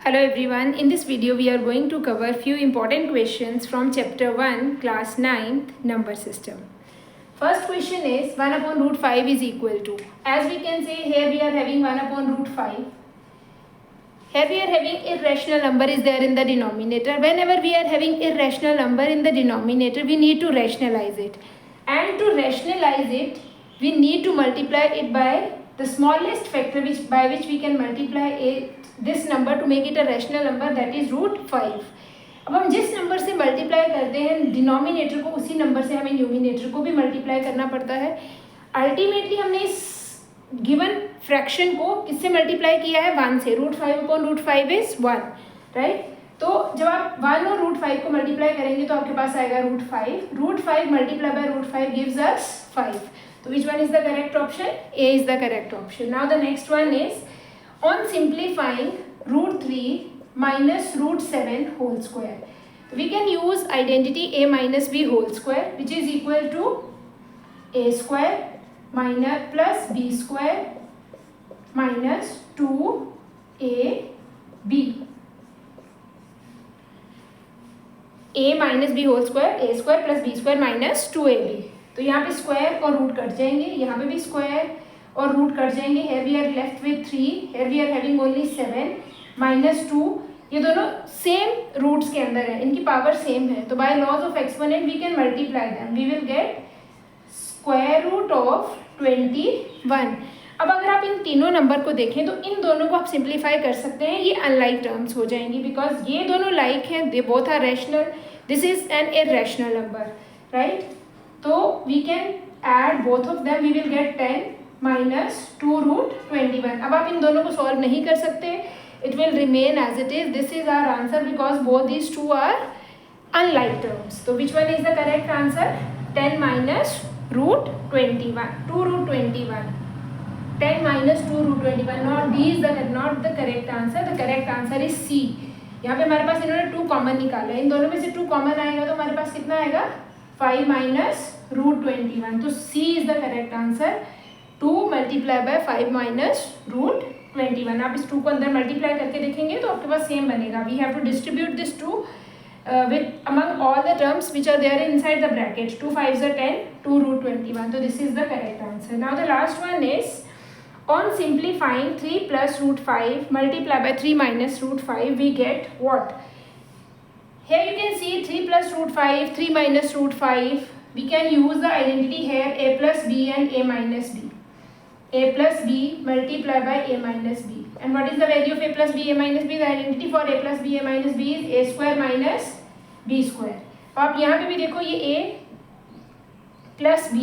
Hello everyone, in this video we are going to cover few important questions from chapter 1 class 9th number system. First question is 1 upon root 5 is equal to, as we can say here we are having 1 upon root 5. Here we are having irrational number is there in the denominator. Whenever we are having irrational number in the denominator, we need to rationalize it. And to rationalize it, we need to multiply it by the smallest factor by which we can multiply this number to make it a rational number, that is root 5. अब हम जिस number से multiply करते हैं denominator को, उसी number से हमें न्यूमिनेटर को भी मल्टीप्लाई करना पड़ता है. अल्टीमेटली हमने इस गिवन फ्रैक्शन को किससे मल्टीप्लाई किया है? 1 से. Root 5 upon root 5 is 1, right. तो जब आप 1 और रूट 5 को मल्टीप्लाई करेंगे तो आपके पास आएगा root 5. Root 5 multiply by root 5 gives us 5. So which one is the correct option? A is the correct option. Now the next one is on simplifying root 3 minus root 7 whole square. So we can use identity a minus b whole square, which is equal to a square minus plus b square minus 2ab. a minus b whole square, a square plus b square minus 2ab. तो यहाँ पे square और root cut जाएंगे, यहाँ पे भी square और root cut जाएंगे. Here we are left with 3, here we are having only 7 minus 2. ये दोनों सेम रूट्स के अंदर है, इनकी पावर सेम है. तो by laws of exponent we can multiply them. We will get square root of 21. अब अगर आप इन तीनों नंबर को देखें तो इन दोनों को आप सिंप्लीफाई कर सकते हैं. ये अनलाइक टर्म्स हो जाएंगी बिकॉज ये दोनों लाइक हैं, they both are rational. This is an irrational number, right. तो we can add both of them, we will get 10 minus 2 root 21. अब आप इन दोनों को सॉल्व नहीं कर सकते, it will remain as it is. This is our answer because both these two are unlike terms. So which one is the correct answer? 10 minus root 21, 2 root 21. 10 minus 2 root 21. Not D is not the correct answer. The correct answer is C. यहाँ पे हमारे पास इन्होंने 2 common निकाला है, इन दोनों में से 2 common आएगा तो हमारे पास कितना आएगा? 5 minus root 21. तो C is the correct answer. 2 multiply by 5 minus root 21. आप इस 2 को अंदर मल्टीप्लाई करके देखेंगे तो आपके पास सेम बनेगा. We have to distribute this 2 with among all the terms which are there inside the bracket. 2 5s are 10, 2 root 21. So this is the correct answer. Now the last one is on simplifying 3 plus root 5 multiply by 3 minus root 5 we get what? Here you can see 3 plus root 5, 3 minus root 5. We can use the identity here a plus b and a minus b. A plus b multiply by a minus b. And what is the value of a plus b, a minus b? The identity for a plus b, a minus b is a square minus b square. तो आप यहाँ पे भी देखो ये a plus b,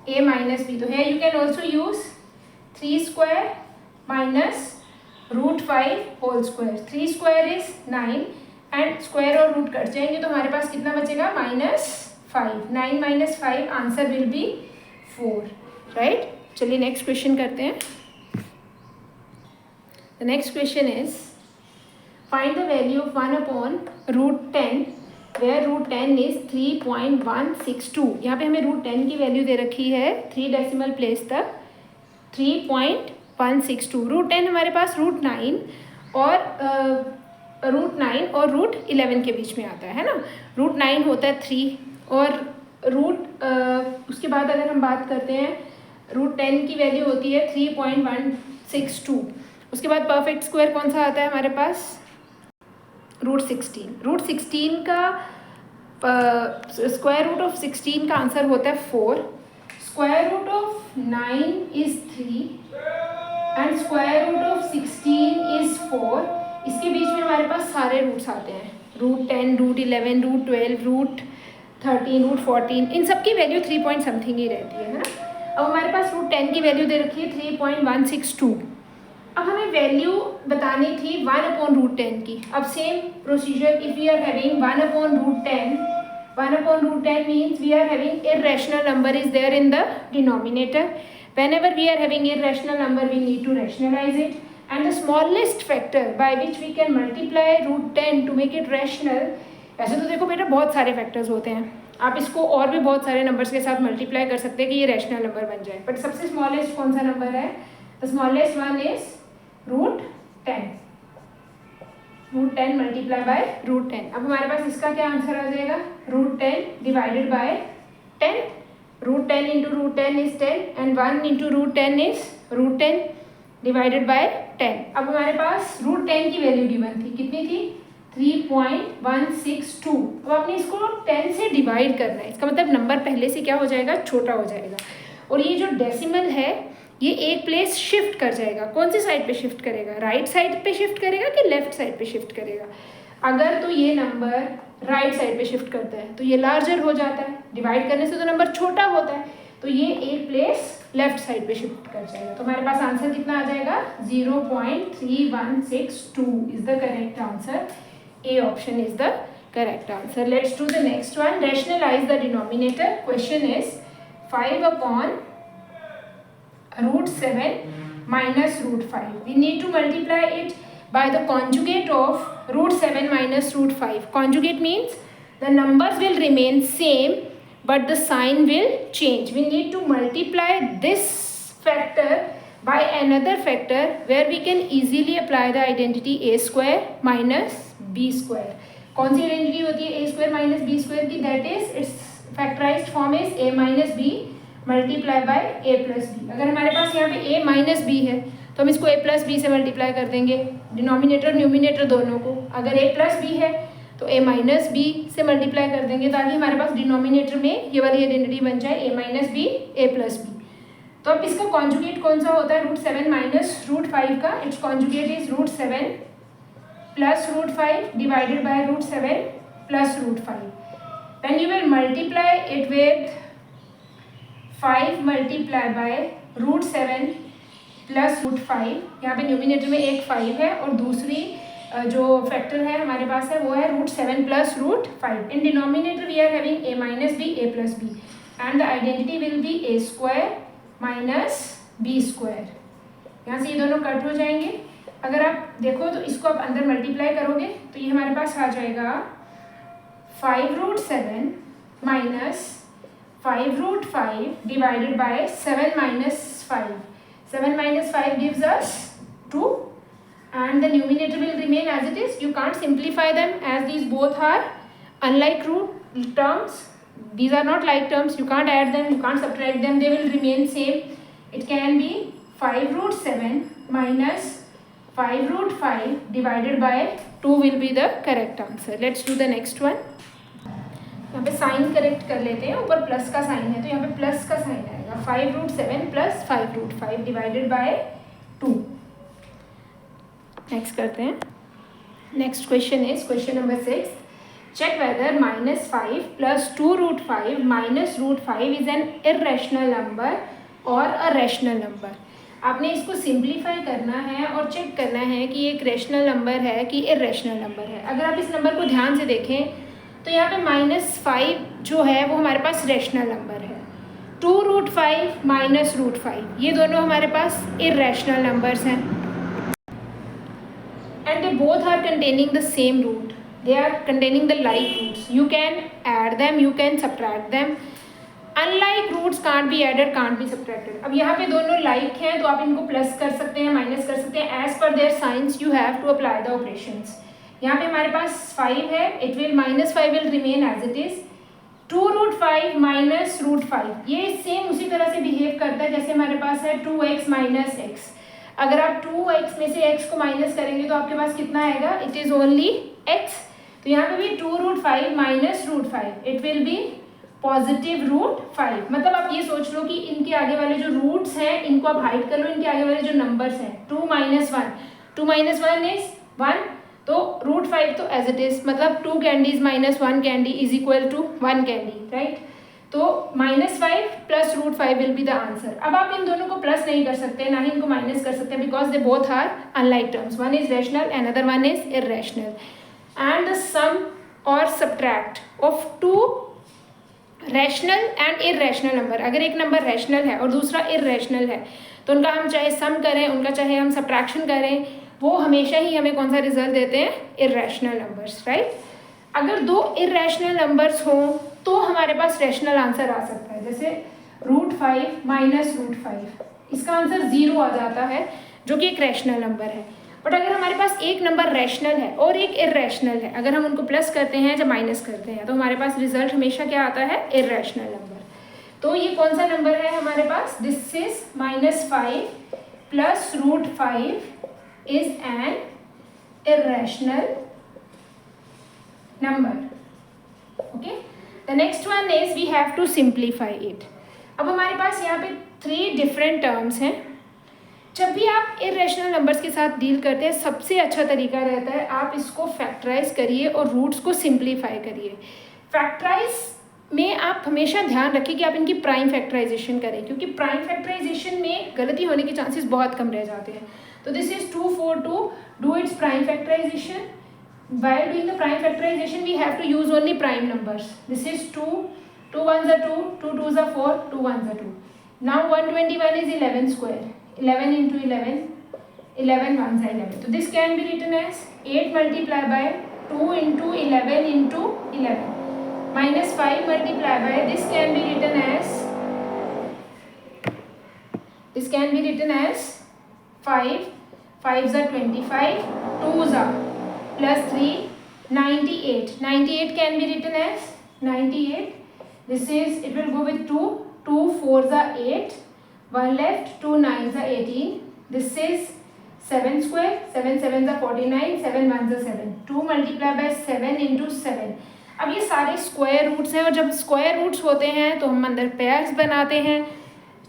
a minus b. तो here you can also use 3 square minus root 5 whole square. 3 square is 9. And square और root cut जाएंगे तो हमारे पास कितना बचेगा? -5. 9 minus 5 answer will be 4, right. चलिए नेक्स्ट क्वेश्चन करते हैं. The next question is find the value of 1 upon root 10 where root 10 is 3.162. यहाँ पे हमें रूट 10 की वैल्यू दे रखी है 3 डेसिमल प्लेस तक 3.162. रूट 10 हमारे पास रूट 9 और रूट 11 के बीच में आता है ना. रूट 9 होता है 3 और उसके बाद अगर हम बात करते हैं रूट 10 की वैल्यू होती है 3.162. उसके बाद परफेक्ट स्क्वायर कौन सा आता है हमारे पास? रूट 16. रूट 16 का स्क्वायर रूट ऑफ 16 का आंसर होता है 4. Square root of 9 is 3 and square root of 16 is 4. इसके बीच में हमारे पास सारे रूट्स आते हैं. Root 10, root 11, root 12, root 13, root 14. इन सब की वैल्यू 3 पॉइंट समथिंग ही रहती है ना. अब हमारे पास रूट 10 की वैल्यू दे रखी है 3.162. अब हमें वैल्यू बतानी थी 1 अपॉन रूट 10 की. अब same procedure, if we are having 1 upon root 10 means we are having irrational number is there in the denominator. Whenever we are having irrational number we need to rationalize it. And the smallest factor by which we can multiply root 10 to make it rational. वैसे तो देखो बेटा बहुत सारे factors होते हैं, आप इसको और भी बहुत सारे नंबर्स के साथ मल्टीप्लाई कर सकते हैं कि ये रैशनल नंबर बन जाए. बट सबसे स्मॉलेस्ट कौन सा नंबर है? The smallest one is root 10. 10 multiply by √10। अब हमारे पास इसका क्या आंसर आ जाएगा, √10 divided by 10। √10 into √10 is 10 and 1 into √10 is √10 divided by 10। अब हमारे पास √10 की वैल्यू गिवन थी, कितनी थी, 3.162। अब आपने इसको 10 से डिवाइड करना है, इसका मतलब नंबर पहले से क्या हो जाएगा, छोटा हो जाएगा। और ये जो डेसिमल है ये एक प्लेस शिफ्ट कर जाएगा, कौन सी साइड पे शिफ्ट करेगा, राइट साइड पे शिफ्ट करेगा कि लेफ्ट साइड पे शिफ्ट करेगा। अगर तो ये नंबर राइट साइड पे शिफ्ट करता है तो ये लार्जर हो जाता है, डिवाइड करने से तो नंबर छोटा होता है, तो ये एक प्लेस लेफ्ट साइड पे शिफ्ट कर जाएगा। तो हमारे पास आंसर कितना आ जाएगा, 0.3162 is the correct answer. A option is the correct answer. Let's do the next one. Rationalize the denominator. Question is 5 upon √7 minus √5. We need to multiply it by the conjugate of √7 minus √5. Conjugate means the numbers will remain same but the sign will change. We need to multiply this factor by another factor where we can easily apply the identity a square minus b square. कौन सी identity होती है a square minus b square की, that is its factorized form is a minus b multiply by a plus b। अगर हमारे पास यहाँ पे a minus b है तो हम इसको a plus b से मल्टीप्लाई कर देंगे, डिनोमिनेटर न्यूमिनेटर दोनों को। अगर a plus b है तो a minus b से मल्टीप्लाई कर देंगे ताकि हमारे पास डिनोमिनेटर में ये वाली आइडेंटिटी बन जाए a minus b a plus b। तो अब इसका कॉन्जुगेट कौन सा होता है, √7 माइनस √5 का, it's conjugate is √7 plus √5 divided by √7 plus √5. Then you will multiply it with 5 multiply by √7 plus √5। यहाँ पे न्यूमिनेटर में एक 5 है और दूसरी जो फैक्टर है हमारे पास है वो है √7 plus √5। In denominator we are having a minus b a plus b and the identity will be a square minus b square। यहाँ से ये दोनों कट हो जाएंगे। अगर आप देखो तो इसको आप अंदर मल्टीप्लाई करोगे तो ये हमारे पास आ जाएगा 5√7 minus 5√5 divided by 7 minus 5। 7 minus 5 gives us 2 and the numerator will remain as it is. You can't simplify them as these both are unlike root terms. These are not like terms, you can't add them, you can't subtract them, they will remain same. It can be 5√7 minus 5√5 divided by 2 will be the correct answer. Let's do the next one. यहाँ पे sign correct कर लेते हैं, ऊपर plus का sign है तो यहाँ पे प्लस का साइन आएगा, 5√7 प्लस 5√5 डिवाइडेड बाय 2। नेक्स्ट करते हैं। Next question is question number 6। Check whether -5 plus 2√5 minus √5 is an irrational number और अ रैशनल नंबर। आपने इसको सिंप्लीफाई करना है और चेक करना है कि ये एक रैशनल नंबर है कि इर्रेशनल नंबर है। अगर आप इस नंबर को ध्यान से देखें तो यहाँ पे -5 जो है वो हमारे पास रैशनल नंबर है, 2√5 माइनस √5 ये दोनों हमारे पास इर्रेशनल नंबर्स हैं and they both are containing the same root, they are containing the like roots. You can add them, you can subtract them. Unlike roots can't be added, can't be subtracted. अब यहाँ पे दोनों like हैं तो आप इनको plus कर सकते हैं, माइनस कर सकते हैं, as per their signs you have to apply the operations. यहाँ पे हमारे पास 5 है, it will -5 will remain as it is, 2√5 minus √5 ये सेम उसी तरह से बिहेव करता है जैसे हमारे पास है 2x माइनस x। अगर आप 2x में से x को माइनस करेंगे तो आपके पास कितना आएगा, इट इज ओनली x। तो यहाँ पे भी 2√5 माइनस √5 इट विल बी +√5। मतलब आप ये सोच लो कि इनके आगे वाले जो रूट्स हैं इनको आप हाइड कर लो, इनके आगे वाले जो नंबर्स हैं 2 - 1, 2 - 1 इज 1, तो √5 तो एज इट इज, मतलब 2 candies minus 1 candy is equal to 1 candy, right. तो -5 plus √5 will be the answer. अब आप इन दोनों को प्लस नहीं कर सकते, ना ही इनको माइनस कर सकते, because they both are unlike terms, one is rational and other one is irrational. And the sum और subtract of 2 rational and irrational number, अगर एक नंबर रैशनल है और दूसरा इर्रेशनल है तो उनका हम चाहे सम करें, उनका चाहे हम सब्ट्रैक्शन करें, वो हमेशा ही हमें कौन सा रिजल्ट देते हैं, इर्रेशनल नंबर्स, राइट। अगर 2 इर्रेशनल नंबर्स हों तो हमारे पास रैशनल आंसर आ सकता है, जैसे √5 माइनस √5 इसका आंसर 0 आ जाता है जो कि एक रैशनल नंबर है। बट अगर हमारे पास एक नंबर रैशनल है और एक इर्रेशनल है, अगर हम उनको प्लस करते हैं या माइनस करते हैं तो हमारे पास रिजल्ट हमेशा क्या आता है, इर्रेशनल नंबर। तो ये कौन सा नंबर है हमारे पास, this is -5 plus √5 is an irrational number. Okay, the next one is we have to simplify it. अब हमारे पास यहाँ पे 3 डिफरेंट टर्म्स हैं। जब भी आप इरेशनल नंबर्स के साथ डील करते हैं सबसे अच्छा तरीका रहता है आप इसको फैक्टराइज करिए और रूट्स को सिंप्लीफाई करिए। फैक्टराइज में आप हमेशा ध्यान रखिए कि आप इनकी प्राइम फैक्टराइजेशन करें, क्योंकि प्राइम फैक्टराइजेशन में गलती होने के चांसेस बहुत कम रह जाते हैं। तो this is 2 4 2, do its prime factorization. While doing the prime factorization we have to use only prime numbers. This is 2, 2 1s are 2, 2 2s are 4, 2 1s are 2. Now 121 is 11 square. 11 into 11, 11 1s are 11. So this can be written as 8 multiplied by 2 into 11 into 11 minus 5 multiplied by, this can be written as 5, 5s are 25, 2s are plus 3, 98. 98 can be written as 98. This is, it will go with 2, 2 4s are 8, 1 left, 2 9s are 18. This is 7 square, 7 7s are 49, 7 1s are 7. 2 multiplied by 7 into 7. अब ये सारे square roots हैं और जब square roots होते हैं तो हम अंदर पेयर्स बनाते हैं,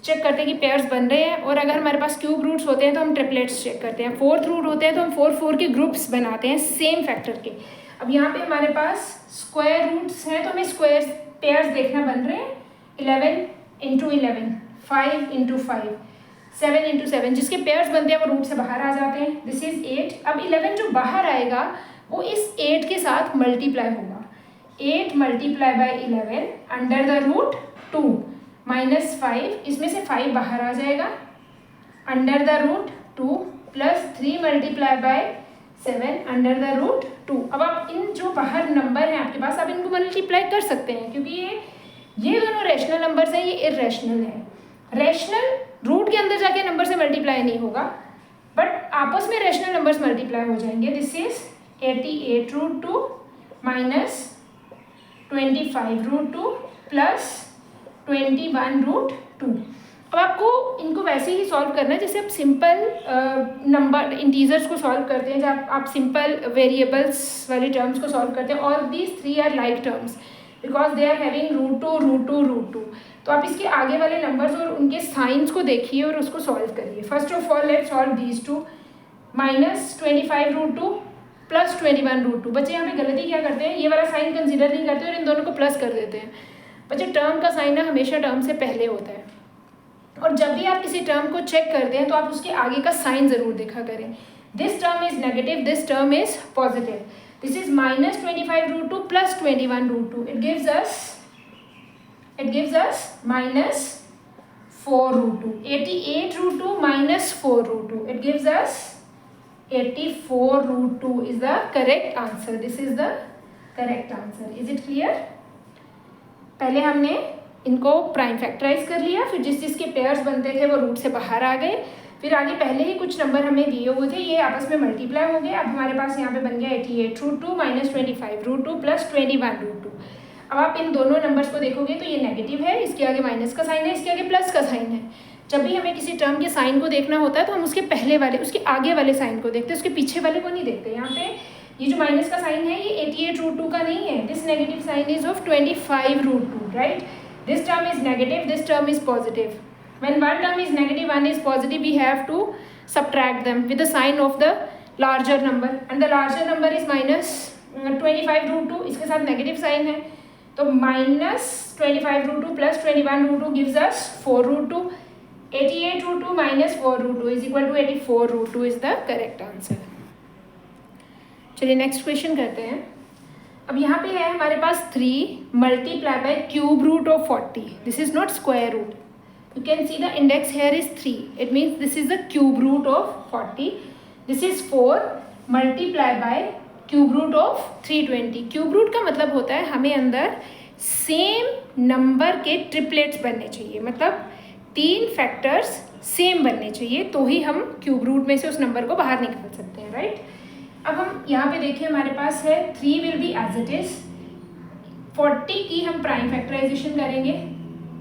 चेक करते हैं कि पेयर्स बन रहे हैं। और अगर हमारे पास क्यूब रूट्स होते हैं तो हम ट्रिपलेट्स चेक करते हैं। 4th रूट होते हैं तो हम 4 4 के ग्रुप्स बनाते हैं सेम फैक्टर के। अब यहाँ पे हमारे पास स्क्वायर रूट्स हैं तो हमें स्क्वायर पेयर्स देखना बन रहे हैं। 11 into 11, 5 into 5, 7 into 7, जिसके पेयर्स बनते हैं वो रूट से बाहर आ जाते हैं। This is 8। अब 11 जो बाहर आएगा वो इस 8 के साथ मल्टीप्लाई होगा। 8 multiplied by 11 under the root 2 minus 5, इसमें से 5 बाहर आ जाएगा, under the root 2 plus 3 multiply by 7 under the root 2। अब आप इन जो बाहर नंबर हैं आपके पास, आप इनको मल्टीप्लाई कर सकते हैं क्योंकि ये दोनों रैशनल नंबर्स हैं, ये इरेशनल है। रैशनल रूट के अंदर जाके नंबर से मल्टीप्लाई नहीं होगा, बट आपस में रैशनल नंबर्स मल्टीप्लाई हो जाएंगे। This is 88 root 2 minus 25 root 2 plus 21 root 2। अब आपको इनको वैसे ही सॉल्व करना है जैसे आप सिंपल नंबर इंटीजर्स को सॉल्व करते हैं, जब आप सिंपल वेरिएबल्स वाले टर्म्स को सॉल्व करते हैं। All these 3 are like terms because they are having root 2 root 2 root 2। तो आप इसके आगे वाले नंबर्स और उनके साइंस को देखिए और उसको सॉल्व करिए। First of all let's solve these 2, minus 25 root 2 plus 21 root 2। बच्चे यहाँ पे गलती क्या करते हैं, ये वाला साइन कंसिडर नहीं करते और इन दोनों को प्लस कर देते हैं। बच्चे टर्म का साइन ना हमेशा टर्म से पहले होता है, और जब भी आप किसी टर्म को चेक करते हैं तो आप उसके आगे का साइन ज़रूर देखा करें। This term is negative, this term is positive. This is minus 25 root 2 plus 21 root 2। It gives us minus 4 root 2। 88 root 2 minus 4 root 2, it gives us 84 root 2 is the correct answer. This is the correct answer. Is it clear? पहले हमने इनको prime factorise कर लिया, फिर जिस जिसके pairs बनते थे वो रूट से बाहर आ गए, फिर आगे पहले ही कुछ नंबर हमें दिए हुए थे, ये आपस में मल्टीप्लाई हो गए। अब हमारे पास यहाँ पे बन गया 88 root 2 minus 25 root 2 plus 21 root 2। अब आप इन दोनों नंबर्स को देखोगे तो ये नेगेटिव है, इसके आगे माइनस का साइन है, इसके आगे प्लस का साइन है। जब भी हमें किसी टर्म के साइन को देखना होता है तो हम उसके पहले वाले, उसके आगे वाले साइन को देखते हैं, उसके पीछे वाले को नहीं देखते। यहाँ पे ये जो माइनस का साइन है ये 88 रूट 2 का नहीं है, this negative sign is of 25 root 2, right. This term is negative, this term is positive. When one term is negative, one is positive, we have to subtract them with the sign of the larger number, and the larger number is minus 25 root 2, इसके साथ negative sign है, तो minus 25 root 2 plus 21 root 2 gives us 4 root 2। 88 root 2 minus 4 root 2 is equal to 84 root 2 is the correct answer. चलिए next question करते हैं। अब यहाँ पे है हमारे पास 3 multiply by cube root of 40। This is not square root. You can see the index here is 3. It means this is the cube root of 40. This is 4 multiplied by cube root of 320. Cube root का मतलब होता है हमें अंदर same number के triplets बनने चाहिए, मतलब 3 फैक्टर्स सेम बनने चाहिए तो ही हम क्यूब रूट में से उस नंबर को बाहर निकाल सकते हैं, राइट। हम यहाँ पे देखिए हमारे पास है 3 will be as it is, 40 की हम प्राइम फैक्टराइजेशन करेंगे।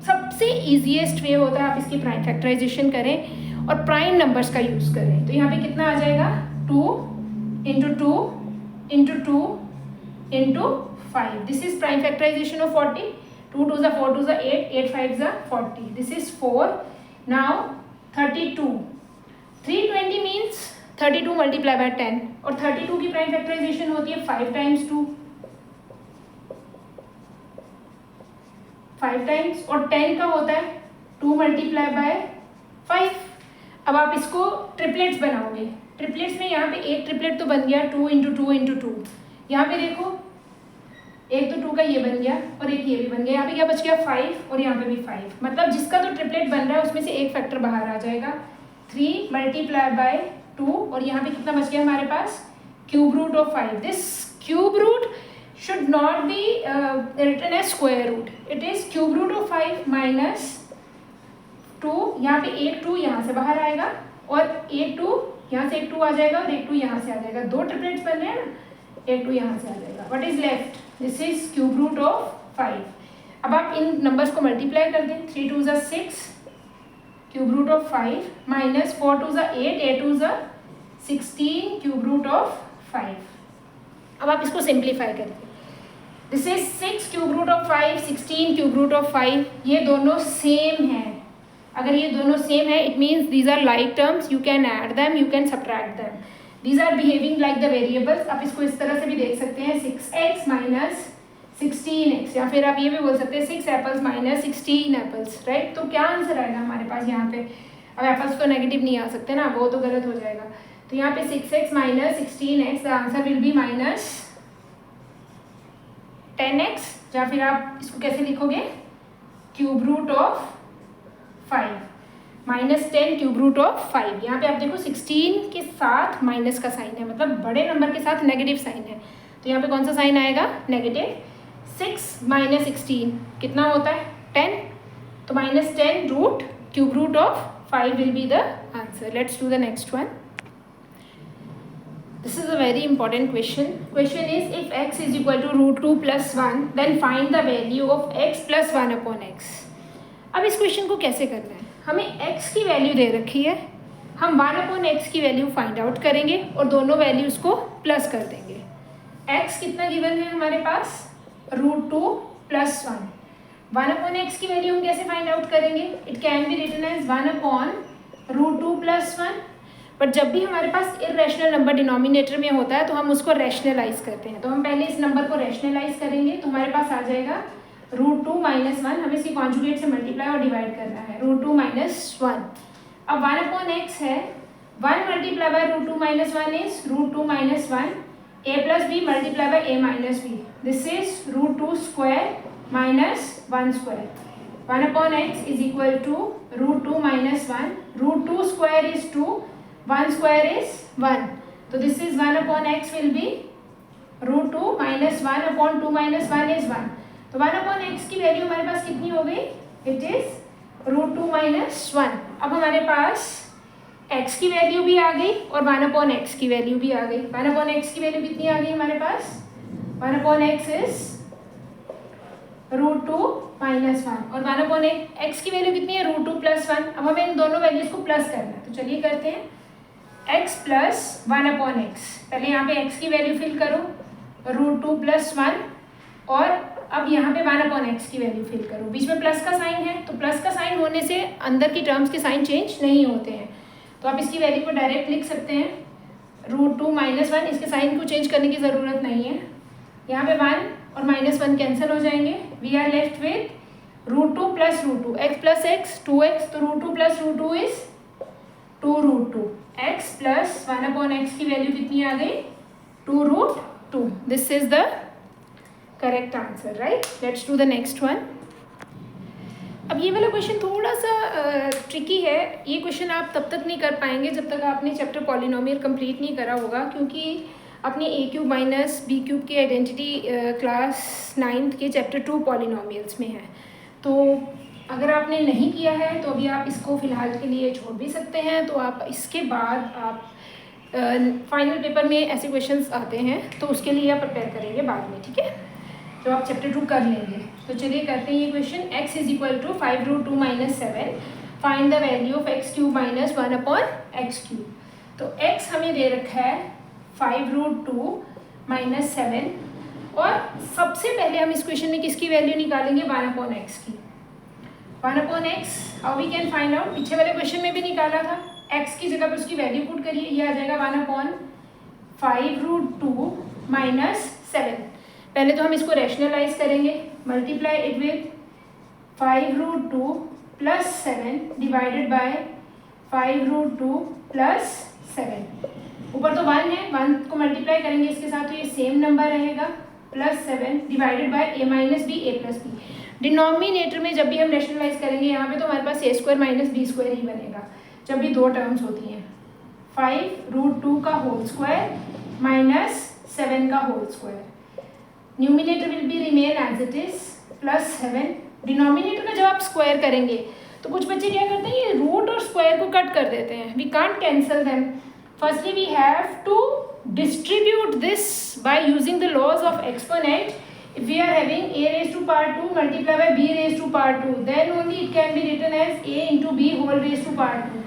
सबसे ईजीएस्ट वे होता है आप इसकी प्राइम फैक्टराइजेशन करें और प्राइम नंबर्स का यूज़ करें। तो यहाँ पे कितना आ जाएगा 2 into 2 into 2 into 5। This is prime factorization of 40। 2 2 ज़ा 4 2 ज़ा 8, 8 5 ज़ा 40। This is 4। Now 32, 320 means 32 multiply by 10, और 32 की प्राइम फैक्टराइजेशन होती है 5 टाइम्स 2, 5 टाइम्स, और 10 का होता है 2 मल्टीप्लाई बाय 5। अब आप इसको ट्रिपलेट्स बनाओगे। ट्रिपलेट्स में यहाँ पे एक ट्रिपलेट तो बन गया 2 इंटू 2 इंटू 2। यहाँ पे देखो एक तो 2 का ये बन गया और एक ये भी बन गया। यहाँ पे क्या बच गया 5 और यहाँ पे भी 5। मतलब जिसका तो ट्रिपलेट बन रहा है उसमें से एक फैक्टर बाहर आ जाएगा। 3 मल्टीप्लाई बाय 2 और यहाँ पे कितना बच गया हमारे पास cube root of 5। This cube root should not be written as square root. It is cube root of 5 minus 2। यहाँ पे एक 2 यहाँ से बाहर आएगा और एक 2 यहाँ से एक 2 आ जाएगा और एक 2 यहाँ से आ जाएगा। दो ट्रिपलेट्स बन रहे हैं ना, एक 2 यहाँ से आ जाएगा। What is left? This is cube root of 5। अब आप इन नंबर्स को मल्टीप्लाई कर दें। 3 2 ज़ा 6 क्यूब रूट ऑफ 5 माइनस 4 2 ज़ा 8, 8 2 ज़ा 16 क्यूब रूट ऑफ 5। अब आप इसको सिंप्लीफाई करते हैं। This is 6 cube root of 5, 16 cube root of 5। ये दोनों सेम हैं। अगर ये दोनों सेम है it means these are like terms, you can add them, you can subtract them. These are behaving like the variables. आप इसको इस तरह से भी देख सकते हैं 6x माइनस 16x, या फिर आप ये भी बोल सकते हैं 6 एप्पल्स माइनस 16 एप्पल्स, राइट। तो क्या आंसर आएगा हमारे पास यहाँ पे? अब एप्पल्स तो नेगेटिव नहीं आ सकते ना, वो तो गलत हो जाएगा। तो यहाँ पे 6x minus 16x, the answer will be minus 10x, या फिर आप इसको कैसे लिखोगे cube root of 5 minus 10 cube root of 5। यहाँ पे आप देखो 16 के साथ माइनस का साइन है, मतलब बड़े नंबर के साथ नेगेटिव साइन है। तो यहाँ पे कौन सा साइन आएगा? नेगेटिव। 6 माइनस 16 कितना होता है? 10। तो minus 10 root cube root of 5 will be the answer. Let's do the next one. This is a very important question. Question is, if x is equal to root 2 plus 1, then find the value of x plus 1 upon x. अब इस question को कैसे करना है? हमें x की value दे रखी है, हम 1 अपॉन एक्स की वैल्यू फाइंड आउट करेंगे और दोनों वैल्यूज को प्लस कर देंगे। x कितना गिवन है हमारे पास? Root 2 plus 1। 1 अपॉन एक्स की वैल्यू हम कैसे फाइंड आउट करेंगे? It can be written as 1 upon root 2 plus 1। But जब भी हमारे पास इरेशनल नंबर डिनोमिनेटर में होता है तो हम उसको रैशनलाइज करते हैं। तो हम पहले इस नंबर को रैशनलाइज करेंगे तो हमारे पास आ जाएगा रूट 2 माइनस 1। हमें इसकी कॉन्जुगेट से मल्टीप्लाई और डिवाइड करना है। Root 2 minus 1। अब 1 अपॉन एक्स है, 1 multiply by root 2 minus 1 is root 2 minus 1। A plus b multiply by a minus b, this is root 2 square minus 1 square. 1 upon x is equal to root 2 minus 1। Root 2 square is 2, 1 square is 1. So this is 1 upon x will be root 2 minus 1 upon 2 minus 1 is 1. तो 1 upon x की value हमारे पास कितनी हो गई? It is root 2 minus 1. अब हमारे पास x की value भी आ गई और 1 upon x की वैल्यू भी आ गई। 1 upon x की वैल्यू कितनी आ गई हमारे पास? 1 upon x is root 2 minus 1 और 1 अपॉन x की वैल्यू कितनी है? Root 2 plus 1। अब हमें इन दोनों वैल्यूज को प्लस करना है, तो चलिए करते हैं। x प्लस 1 अपॉन एक्स, पहले यहाँ पे x की वैल्यू फिल करो रूट 2 प्लस 1 और अब यहाँ पे 1 अपॉन एक्स की वैल्यू फिल करो। बीच में प्लस का साइन है तो प्लस का साइन होने से अंदर की टर्म्स के साइन चेंज नहीं होते हैं, तो आप इसकी वैल्यू को डायरेक्ट लिख सकते हैं रूट 2 माइनस 1। इसके साइन को चेंज करने की ज़रूरत नहीं है। यहाँ पे 1 और माइनस 1 कैंसिल हो जाएंगे। We are left with root 2 plus root 2, x plus x 2x, तो रूट 2 प्लस रूट 2 इज 2 root 2। x plus 1 upon x की वैल्यू कितनी आ गई? 2 root 2। This is the correct answer, right. Let's do the next one. अब ये वाला question थोड़ा सा ट्रिकी है। ये क्वेश्चन आप तब तक नहीं कर पाएंगे जब तक आपने चैप्टर पॉलिनोमियल कंप्लीट नहीं करा होगा, क्योंकि अपने ए क्यूब माइनस बी क्यूब की आइडेंटिटी क्लास 9th के चैप्टर 2 पॉलिनोमियल्स में है। तो अगर आपने नहीं किया है तो अभी आप इसको फ़िलहाल के लिए छोड़ भी सकते हैं। तो आप इसके बाद आप फाइनल पेपर में ऐसे क्वेश्चंस आते हैं, तो उसके लिए आप प्रिपेयर करेंगे बाद में, ठीक है, तो आप चैप्टर 2 कर लेंगे। तो चलिए करते हैं ये question. x is equal to 5√2 - 7, find the value of x³ - 1/x³। तो x हमें दे रखा है 5√2 - 7, और सबसे पहले हम इस क्वेश्चन में किसकी वैल्यू निकालेंगे, 1/x की। 1/x how we can find out, पीछे वाले क्वेश्चन में भी निकाला था, x की जगह पर उसकी वैल्यू पुट करिए, ये आ जाएगा 1/5√2 - 7। पहले तो हम इसको रैशनलाइज करेंगे, multiply it with 5√2 + 7 divided by 5√2 + 7। ऊपर तो 1 है, 1 को मल्टीप्लाई करेंगे इसके साथ तो ये सेम नंबर रहेगा, +7 divided by a - b a + b। Denominator में जब भी हम रैशनलाइज करेंगे यहाँ पे तो हमारे पास a² - b² ही बनेगा जब भी दो टर्म्स होती हैं। 5√2 का होल स्क्वायर -7 का whole square, numerator will be remain as it is, +7। Denominator का जब आप स्क्वायर करेंगे तो कुछ बच्चे क्या करते हैं, ये रूट और स्क्वायर को कट कर देते हैं, we can't cancel them. Firstly we have to distribute this by using the laws of exponent. If we are having a⁻² multiply by b⁻², then only it can be written as a into b whole raised to power 2।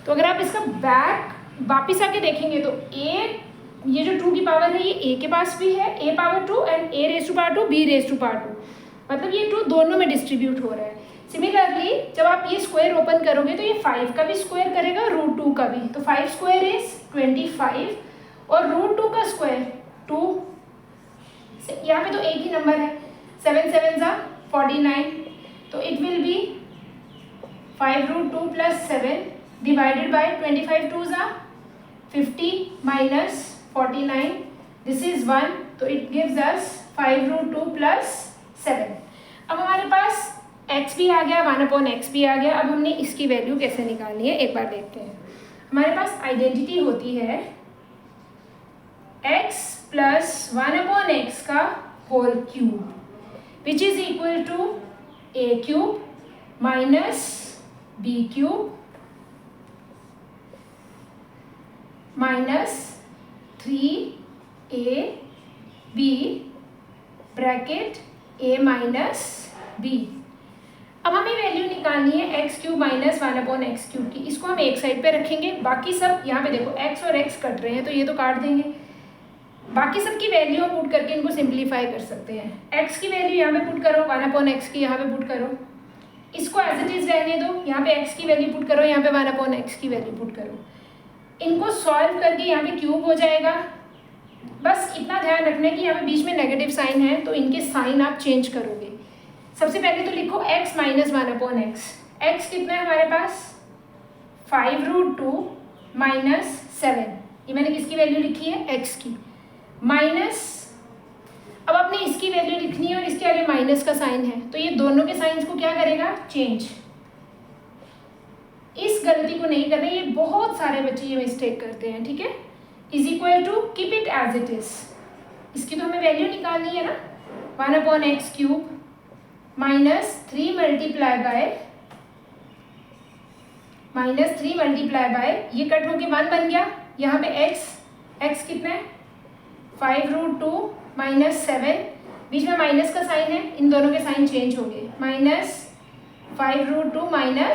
तो अगर आप इसका back वापिस आके देखेंगे तो a, ये जो 2 की पावर है ये a के पास भी है, a⁻2 एंड a⁻², b⁻², मतलब ये 2 दोनों में डिस्ट्रीब्यूट हो रहा है। सिमिलरली जब आप ये स्क्वायर ओपन करोगे तो ये 5 का भी स्क्वायर करेगा, √2 का भी, तो 5 स्क्वायर इज 25 और √2 का स्क्वायर 2, यहाँ पे तो एक ही नंबर है, 7 7 = 49, तो it will be 5√2 + 7 divided by 25 2 = 50 - 49, this is 1, तो इट गिव्स अस 5√2 + 7। अब हमारे पास x भी आ गया, 1/x भी आ गया। अब हमने इसकी वैल्यू कैसे निकालनी है एक बार देखते हैं। हमारे पास आइडेंटिटी होती है x + 1/x का whole cube which is equal to a³ - b³ -3ab bracket a - b। अब हमें वैल्यू निकालनी है x³ - 1/x³ की, इसको हम एक साइड पे रखेंगे, बाकी सब यहाँ पे देखो x और x कट रहे हैं तो ये तो काट देंगे, बाकी सब की वैल्यू हम पुट करके इनको सिंप्लीफाई कर सकते हैं। x की वैल्यू यहाँ पे पुट करो, 1/x की यहाँ पे पुट करो, इसको एज इट इज रहने दो, यहाँ पे x की वैल्यू पुट करो, यहाँ पे 1/x की वैल्यू पुट करो, इनको सॉल्व करके यहाँ पे क्यूब हो जाएगा। बस इतना ध्यान रखना है कि यहाँ पे बीच में नेगेटिव साइन है तो इनके साइन आप चेंज करोगे। सबसे पहले तो लिखो x - 1/x, x कितना है हमारे पास 5√2 - 7, ये मैंने किसकी वैल्यू लिखी है x की, माइनस, अब आपने इसकी वैल्यू लिखनी है और इसके आगे माइनस का साइन है तो ये दोनों के साइंस को क्या करेगा, चेंज। इस गलती को नहीं करना, ये बहुत सारे बच्चे ये मिस्टेक करते हैं, ठीक है। Is equal to keep it as it is, इसकी तो हमें वैल्यू निकालनी है ना, 1/x³ -3 मल्टीप्लाई बाय ये कट होके 1 बन गया, यहाँ पे x कितना है 5√2 - 7, बीच में माइनस का साइन है, इन दोनों के साइन चेंज हो गए, -5√2 -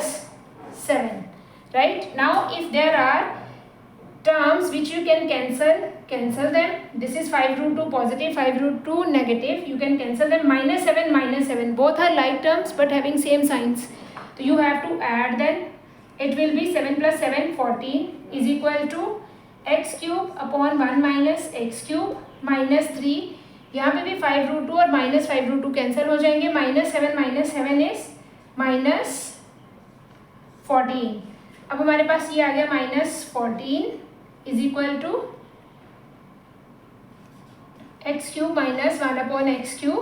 7, right. Now if there are terms which you can cancel them, this is 5√2 positive, 5√2 negative, you can cancel them, -7 - 7 both are like terms but having same signs, so you have to add them, it will be 7 + 7 14 is equal to x³ upon 1 - x³ -3, यहाँ पे भी 5√2 और -5√2 cancel हो जाएंगे, -7 - 7 is -14। अब हमारे पास ये आ गया -14 is equal to x³ - 1/x³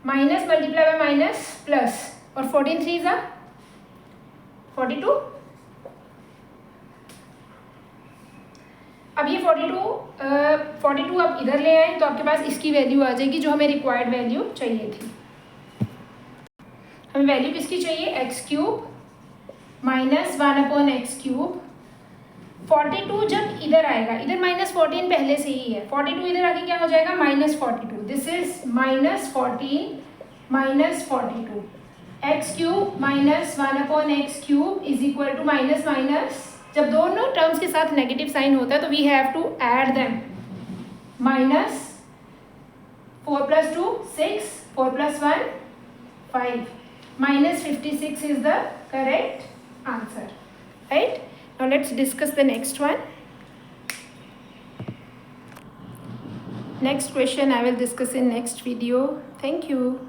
minus multiply by minus plus, और 14 3 = 42। अब ये 42 आप इधर ले आए तो आपके पास इसकी वैल्यू आ जाएगी जो हमें रिक्वायर्ड वैल्यू चाहिए थी। हमें वैल्यू किसकी चाहिए, x³ - 1/x³ 42 जब इधर आएगा, इधर -14 पहले से ही है, 42 इधर आके क्या हो जाएगा -42. This is -14 -42. X cube -1/x³ is equal to minus minus, जब दोनों टर्म्स के साथ नेगेटिव साइन होता है तो we have to add them. -4 + 2 6, 4 + 1 5. -56 is the correct answer. Right? Now let's discuss the next one. Next question I will discuss in next video. Thank you.